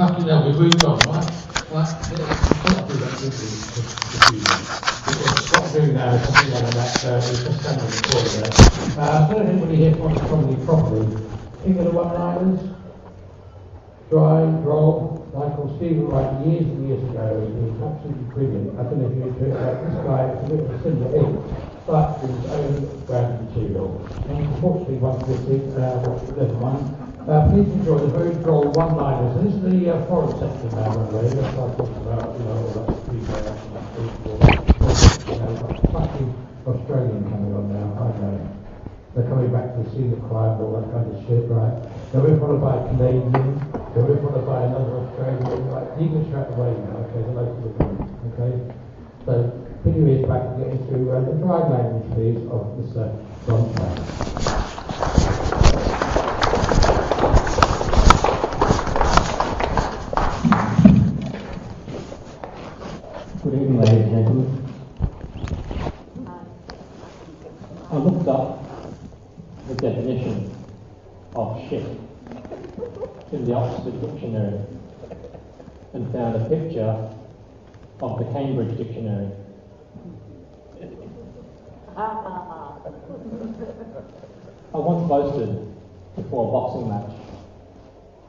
Fucking hell, we've moved on, right? Right, let's stop doing that, stop doing that, something like that, we've just done on the corner there. So anybody here finds comedy properly? Think of the one-liners? Dry, droll, like on Stephen Wright years and years ago, he was absolutely brilliant. I don't know if you've heard about this guy, it's a bit of a similar thing, but with his own brand material. And unfortunately, once this is, never mind. Please enjoy the very droll one-liners. And this is the foreign section now, by the way. That's what I talked about, all that fucking Australian coming on now, I know. They're coming back to see the crime, all that kind of shit, right? They'll be followed by a Canadian, they'll be followed by another Australian, like, English right away now, okay, the local government, okay? So, put your ears back and get into the dry language, please, of Mr. John Brown. Good evening, ladies and gentlemen. I looked up the definition of shit in the Oxford Dictionary and found a picture of the Cambridge Dictionary. I once boasted before a boxing match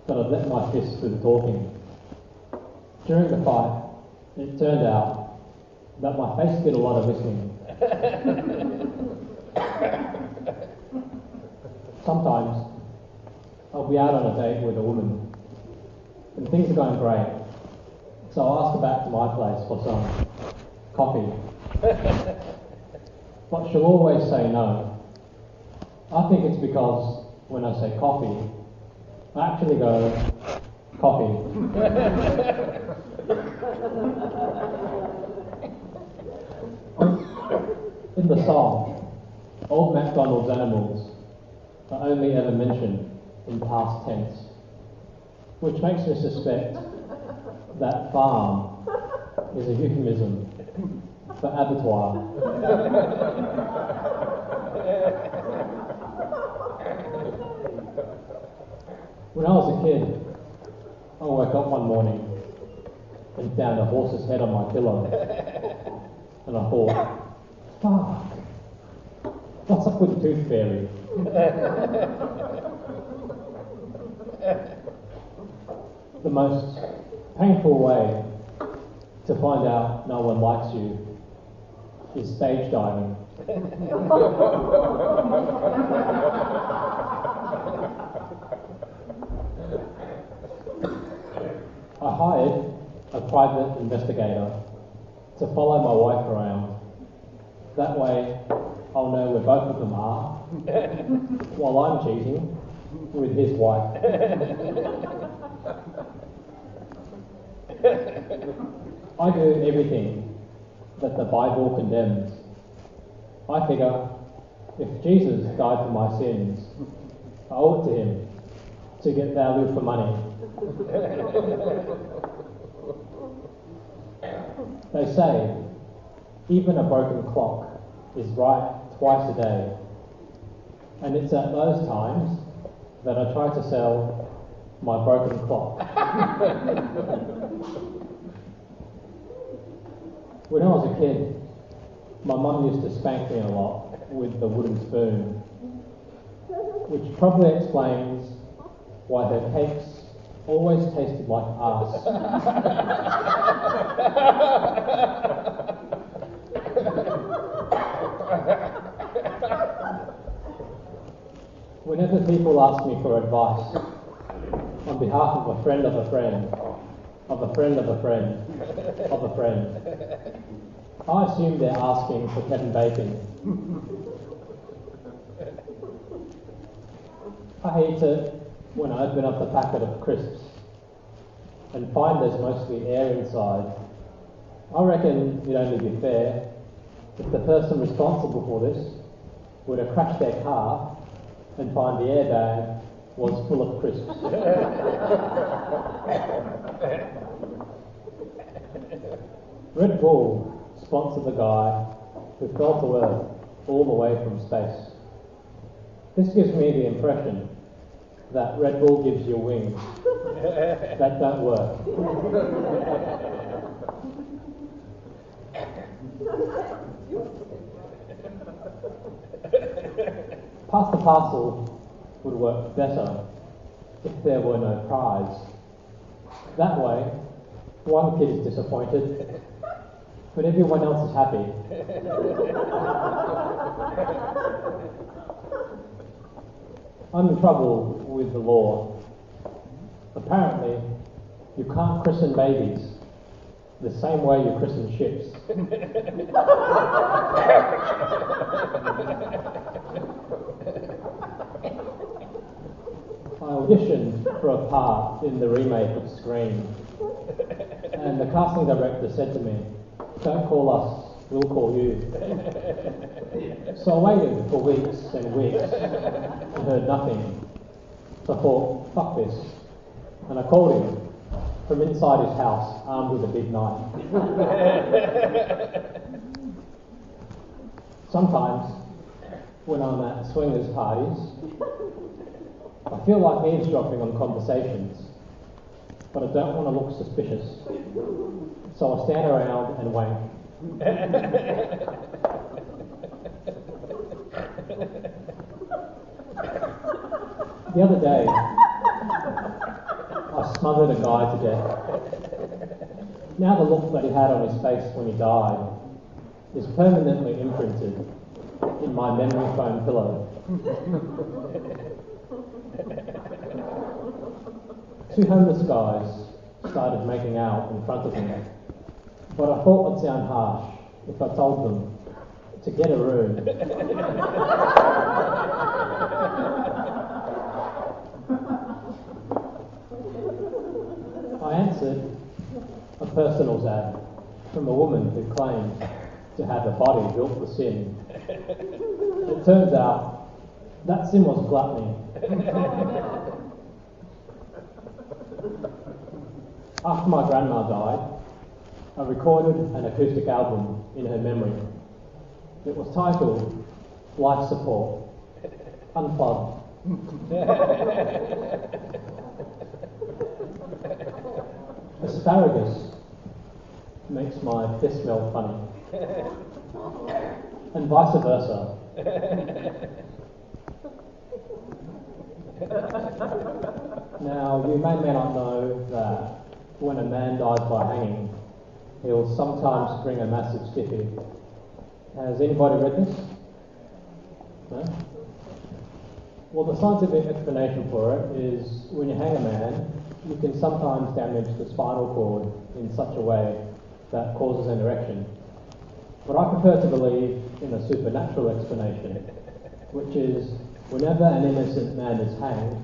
that I'd let my fists do the talking. During the fight, it turned out that my face did a lot of listening. Sometimes I'll be out on a date with a woman and things are going great, so I'll ask her back to my place for some coffee. But she'll always say no. I think it's because when I say coffee, I actually go, coffee. In the song, Old MacDonald's animals are only ever mentioned in past tense, which makes me suspect that farm is a euphemism for abattoir. When I was a kid, I woke up one morning and found a horse's head on my pillow, and I thought, fuck, what's up with the tooth fairy? The most painful way to find out no one likes you is stage diving. I hired a private investigator to follow my wife around. That way I'll know where both of them are while I'm cheating with his wife. I do everything that the Bible condemns. I figure if Jesus died for my sins, I owe it to him to get value for money. They say even a broken clock is right twice a day, and it's at those times that I try to sell my broken clock. When I was a kid, my mum used to spank me a lot with the wooden spoon, which probably explains why her cakes always tasted like arse. Whenever people ask me for advice on behalf of a friend of a friend, of a friend of a friend, of a friend, I assume they're asking for Kevin Bacon. I hate it when I open up a packet of crisps and find there's mostly air inside. I reckon it'd only be fair if the person responsible for this were to crash their car and find the airbag was full of crisps. Red Bull sponsored the guy who fell to Earth all the way from space. This gives me the impression that Red Bull gives you wings. That don't work. Pass the parcel would work better if there were no prize. That way, one kid is disappointed, but everyone else is happy. I'm in trouble with the law. Apparently, you can't christen babies the same way you christen ships. I auditioned for a part in the remake of Scream, and the casting director said to me, "Don't call us, we'll call you." So I waited for weeks and weeks and heard nothing. So I thought, fuck this, and I called him from inside his house, armed with a big knife. Sometimes, when I'm at swingers parties, I feel like eavesdropping on conversations, but I don't want to look suspicious, so I stand around and wank. The other day, I smothered a guy to death. Now the look that he had on his face when he died is permanently imprinted in my memory foam pillow. Two homeless guys started making out in front of me, but I thought it would sound harsh if I told them to get a room. I answered a personals ad from a woman who claimed to have a body built for sin. It turns out that sin was gluttony. After my grandma died, I recorded an acoustic album in her memory. It was titled Life Support, Unplugged. Asparagus makes my fist smell funny, and vice versa. Now, you may not know that when a man dies by hanging, he'll sometimes bring a massive stiffy. Has anybody read this? No? Well, the scientific explanation for it is when you hang a man, you can sometimes damage the spinal cord in such a way that causes an erection. But I prefer to believe in a supernatural explanation, which is whenever an innocent man is hanged,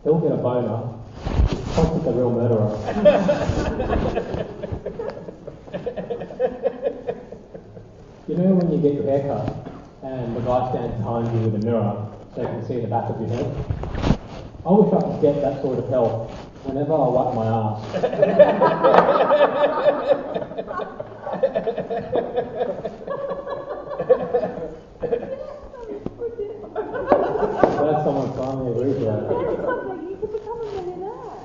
he'll get a boner, which points at the real murderer. You know when you get your hair cut and the guy stands behind you with a mirror so you can see the back of your head? I wish I could get that sort of help whenever I wipe my ass. Glad someone finally agrees with that. You could become a millionaire.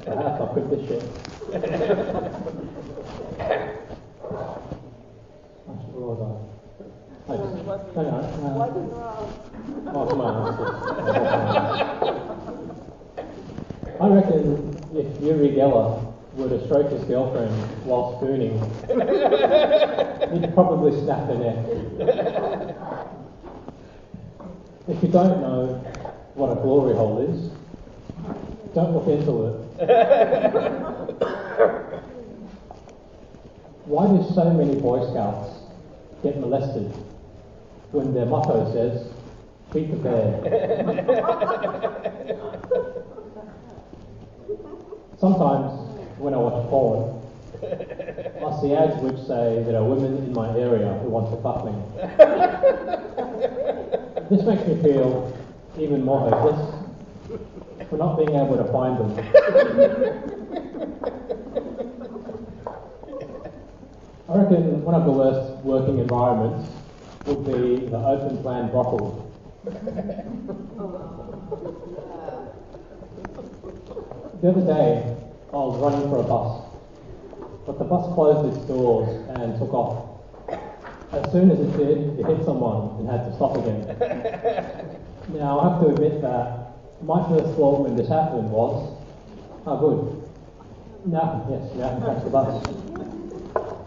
Perhaps I'll quit this shit. What was I? Oh, come on. I reckon if Yuri Geller were to stroke his girlfriend while spooning, he'd probably snap her neck. If you don't know what a glory hole is, don't look into it. Why do so many Boy Scouts get molested when their motto says, "Be prepared"? Sometimes when I watch porn, I see ads which say there are women in my area who want to fuck me. This makes me feel even more hopeless for not being able to find them. I reckon one of the worst working environments would be the open plan brothel. The other day, I was running for a bus, but the bus closed its doors and took off. As soon as it did, it hit someone and had to stop again. Now, I have to admit that my first thought when this happened was, oh good, now I can catch the bus.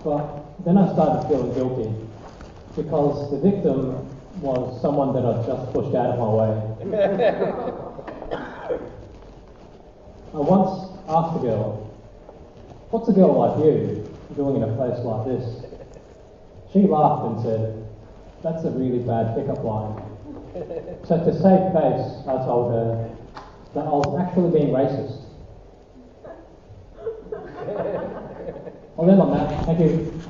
But then I started feeling guilty, because the victim was someone that I'd just pushed out of my way. I once asked a girl, what's a girl like you doing in a place like this? She laughed and said, that's a really bad pickup line. So to save face, I told her that I was actually being racist. I'll end on that. Thank you.